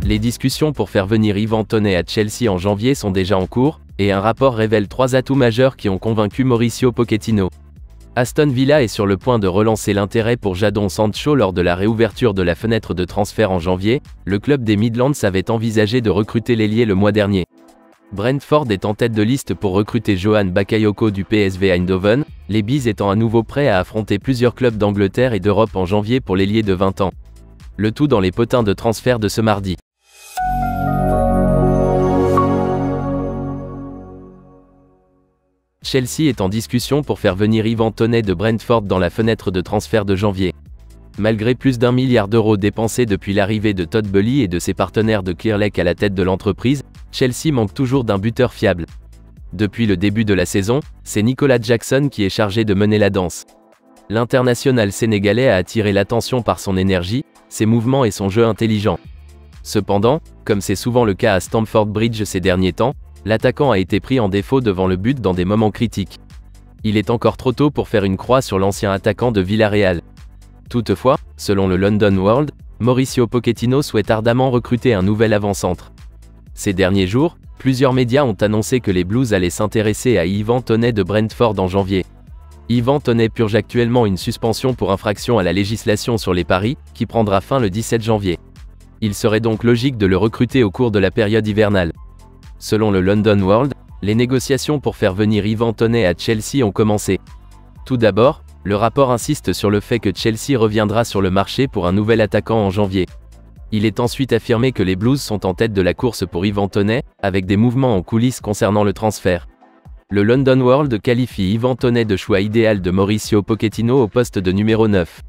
Les discussions pour faire venir Yvan Toney à Chelsea en janvier sont déjà en cours, et un rapport révèle 3 atouts majeurs qui ont convaincu Mauricio Pochettino. Aston Villa est sur le point de relancer l'intérêt pour Jadon Sancho lors de la réouverture de la fenêtre de transfert en janvier. Le club des Midlands avait envisagé de recruter l'ailier le mois dernier. Brentford est en tête de liste pour recruter Johan Bakayoko du PSV Eindhoven, les Bees étant à nouveau prêts à affronter plusieurs clubs d'Angleterre et d'Europe en janvier pour l'ailier de 20 ans. Le tout dans les potins de transfert de ce mardi. Chelsea est en discussion pour faire venir Yvan Toney de Brentford dans la fenêtre de transfert de janvier. Malgré plus d'1 milliard d'euros dépensés depuis l'arrivée de Todd Boehly et de ses partenaires de Clear Lake à la tête de l'entreprise, Chelsea manque toujours d'un buteur fiable. Depuis le début de la saison, c'est Nicolas Jackson qui est chargé de mener la danse. L'international sénégalais a attiré l'attention par son énergie, ses mouvements et son jeu intelligent. Cependant, comme c'est souvent le cas à Stamford Bridge ces derniers temps, l'attaquant a été pris en défaut devant le but dans des moments critiques. Il est encore trop tôt pour faire une croix sur l'ancien attaquant de Villarreal. Toutefois, selon le London World, Mauricio Pochettino souhaite ardemment recruter un nouvel avant-centre. Ces derniers jours, plusieurs médias ont annoncé que les Blues allaient s'intéresser à Yvan Toney de Brentford en janvier. Yvan Toney purge actuellement une suspension pour infraction à la législation sur les paris, qui prendra fin le 17 janvier. Il serait donc logique de le recruter au cours de la période hivernale. Selon le London World, les négociations pour faire venir Yvan Toney à Chelsea ont commencé. Tout d'abord, le rapport insiste sur le fait que Chelsea reviendra sur le marché pour un nouvel attaquant en janvier. Il est ensuite affirmé que les Blues sont en tête de la course pour Yvan Toney, avec des mouvements en coulisses concernant le transfert. Le London World qualifie Yvan Toney de choix idéal de Mauricio Pochettino au poste de numéro 9.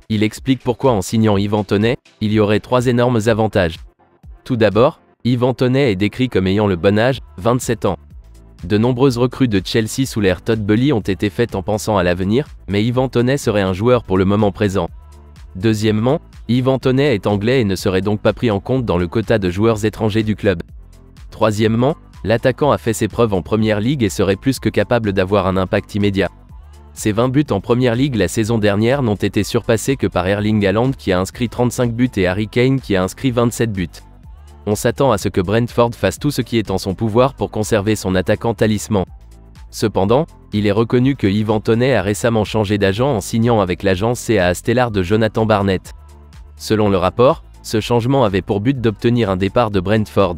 Il explique pourquoi en signant Yvan Toney, il y aurait 3 énormes avantages. Tout d'abord, Yvan Toney est décrit comme ayant le bon âge, 27 ans. De nombreuses recrues de Chelsea sous l'ère Todd Boehly ont été faites en pensant à l'avenir, mais Yvan Toney serait un joueur pour le moment présent. Deuxièmement, Yvan Toney est anglais et ne serait donc pas pris en compte dans le quota de joueurs étrangers du club. Troisièmement, l'attaquant a fait ses preuves en Première Ligue et serait plus que capable d'avoir un impact immédiat. Ses 20 buts en Première Ligue la saison dernière n'ont été surpassés que par Erling Haaland qui a inscrit 35 buts et Harry Kane qui a inscrit 27 buts. On s'attend à ce que Brentford fasse tout ce qui est en son pouvoir pour conserver son attaquant talisman. Cependant, il est reconnu que Yvan Toney a récemment changé d'agent en signant avec l'agence CAA Stellar de Jonathan Barnett. Selon le rapport, ce changement avait pour but d'obtenir un départ de Brentford.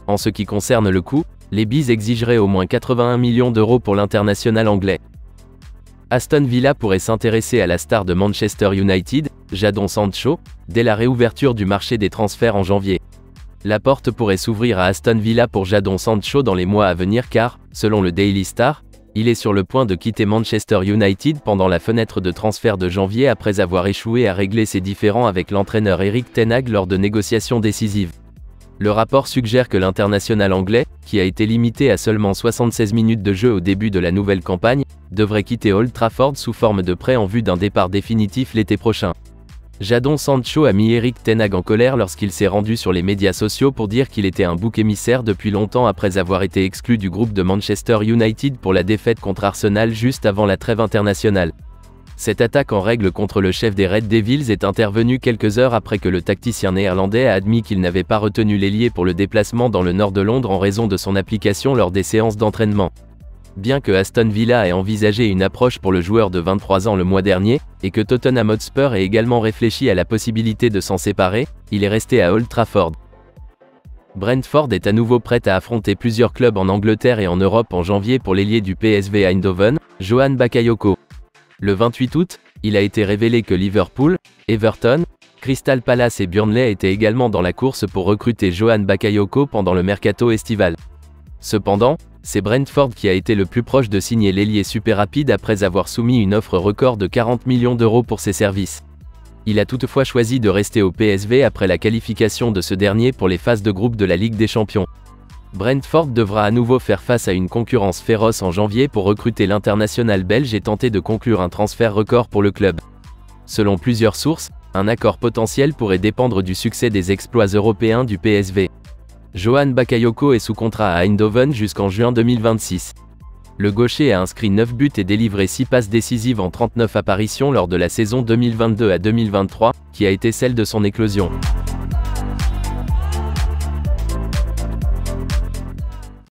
En ce qui concerne le coût, les Bees exigeraient au moins 81 millions d'euros pour l'international anglais. Aston Villa pourrait s'intéresser à la star de Manchester United, Jadon Sancho, dès la réouverture du marché des transferts en janvier. La porte pourrait s'ouvrir à Aston Villa pour Jadon Sancho dans les mois à venir car, selon le Daily Star, il est sur le point de quitter Manchester United pendant la fenêtre de transfert de janvier après avoir échoué à régler ses différends avec l'entraîneur Erik ten Hag lors de négociations décisives. Le rapport suggère que l'international anglais, qui a été limité à seulement 76 minutes de jeu au début de la nouvelle campagne, devrait quitter Old Trafford sous forme de prêt en vue d'un départ définitif l'été prochain. Jadon Sancho a mis Erik ten Hag en colère lorsqu'il s'est rendu sur les médias sociaux pour dire qu'il était un bouc émissaire depuis longtemps après avoir été exclu du groupe de Manchester United pour la défaite contre Arsenal juste avant la trêve internationale. Cette attaque en règle contre le chef des Red Devils est intervenue quelques heures après que le tacticien néerlandais a admis qu'il n'avait pas retenu l'ailier pour le déplacement dans le nord de Londres en raison de son application lors des séances d'entraînement. Bien que Aston Villa ait envisagé une approche pour le joueur de 23 ans le mois dernier, et que Tottenham Hotspur ait également réfléchi à la possibilité de s'en séparer, il est resté à Old Trafford. Brentford est à nouveau prêt à affronter plusieurs clubs en Angleterre et en Europe en janvier pour l'ailier du PSV Eindhoven, Johan Bakayoko. Le 28 août, il a été révélé que Liverpool, Everton, Crystal Palace et Burnley étaient également dans la course pour recruter Johan Bakayoko pendant le mercato estival. Cependant, c'est Brentford qui a été le plus proche de signer l'ailier super rapide après avoir soumis une offre record de 40 millions d'euros pour ses services. Il a toutefois choisi de rester au PSV après la qualification de ce dernier pour les phases de groupe de la Ligue des Champions. Brentford devra à nouveau faire face à une concurrence féroce en janvier pour recruter l'international belge et tenter de conclure un transfert record pour le club. Selon plusieurs sources, un accord potentiel pourrait dépendre du succès des exploits européens du PSV. Johan Bakayoko est sous contrat à Eindhoven jusqu'en juin 2026. Le gaucher a inscrit 9 buts et délivré 6 passes décisives en 39 apparitions lors de la saison 2022 à 2023, qui a été celle de son éclosion.